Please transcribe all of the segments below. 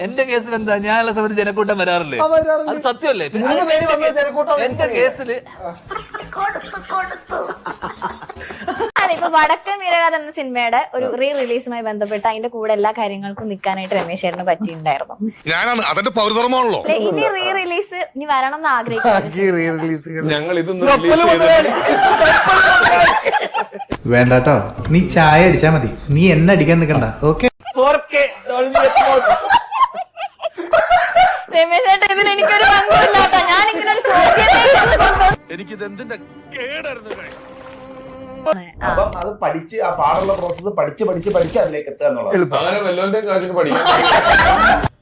എന്റെ കേസിൽ എന്താ ഞാനുള്ള സമയത്ത് ജനക്കൂട്ടം വരാറില്ലേ? അത് സത്യമല്ലേ? എന്റെ കേസില് ഇപ്പൊ വടക്കൻ വീരഗാഥ എന്ന സിനിമയുടെ ഒരു റീ റിലീസുമായി ബന്ധപ്പെട്ട് അതിന്റെ കൂടെ എല്ലാ കാര്യങ്ങൾക്കും നിൽക്കാനായിട്ട് രമേശ് ചേട്ടന് പറ്റിയിട്ടുണ്ടായിരുന്നു. ഞാനാണ് അതിന്റെ പൗരധർമ്മമാണല്ലോ. ഇനി റീ റിലീസ് ഇനി വരണം എന്ന് ആഗ്രഹിക്കുന്നു. ഞങ്ങൾ ഇതൊന്നും വേണ്ടാട്ടോ, നീ ചായ അടിച്ചാ മതി, നീ എന്നെ അടിക്കാൻ നിൽക്കണ്ട. ഓക്കെ, 4K രമേശ് ചേട്ടൻ ഇതിൽ എനിക്കൊരു പങ്കുമില്ലാട്ടോ. ഞാൻ ഇങ്ങനെ ഒരു ചോദ്യം എനിക്കിത് എന്തിന്റെ കേടായിരുന്നു. അപ്പം അത് പഠിച്ച് ആ പാടുള്ള പ്രോസസ്സ് പഠിച്ച് അതിലേക്ക് എത്തുക എന്നുള്ളത്. അങ്ങനെ വല്ലവന്റെ കാശിന് പഠിക്കാൻ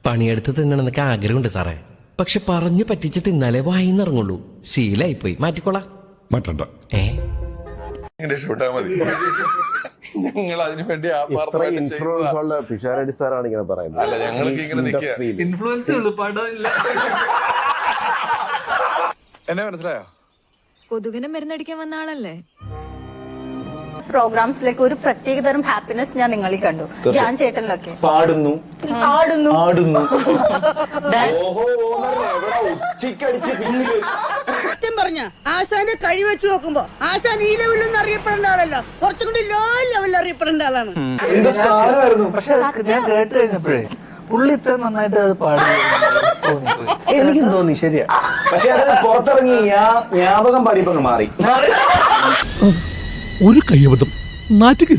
പണിയെടുത്ത് തിന്നണമെന്നൊക്കെ ആഗ്രഹമുണ്ട് സാറേ. പക്ഷെ പറഞ്ഞു പറ്റിച്ച് തിന്നാലേ വായിന്നിറങ്ങുള്ളൂ. ശീലായിപ്പോയി. മാറ്റിക്കോളാം. മാറ്റണ്ട. രക്ഷപ്പെട്ടാ മതി. ഞങ്ങൾ അതിനു വേണ്ടി പിഷാരടി സാറാണ് ഇങ്ങനെ പറയുന്നത്. അല്ല, ഞങ്ങൾക്ക് ഇങ്ങനെ നിൽക്കുക. ഇൻഫ്ലുവൻസ് ഉള്ളു, പടമില്ല. എന്നെ മനസ്സിലായോ? കൊതുകിനെ മരുന്നടിക്കാൻ വന്ന ആളല്ലേ? പ്രോഗ്രാംസിലേക്ക് ഒരു പ്രത്യേകതരം ഹാപ്പിനെസ് ഞാൻ നിങ്ങളിൽ കണ്ടു. ഞാൻ ചേട്ടനിലൊക്കെ പാടുന്നു സത്യം പറഞ്ഞ ആശാനെ കഴിവെച്ച് നോക്കുമ്പോ ആശാൻ ഈ ലെവലിലൊന്നും അറിയപ്പെടേണ്ട ആളല്ല, കുറച്ചും കൂടി ലോ ലെവലിൽ അറിയപ്പെടേണ്ട ആളാണ്. പക്ഷെ ഞാൻ കേട്ട് കഴിഞ്ഞപ്പോഴേ പുള്ളി ഇത്ര നന്നായിട്ട് അത് പാടി എനിക്കും തോന്നി. ശരിയാ, പക്ഷെ അത് പുറത്തിറങ്ങി ജ്ഞാപകം പാടിയപ്പോ മാറി. ഒരു കയ്യബദ്ധം നാറ്റുക.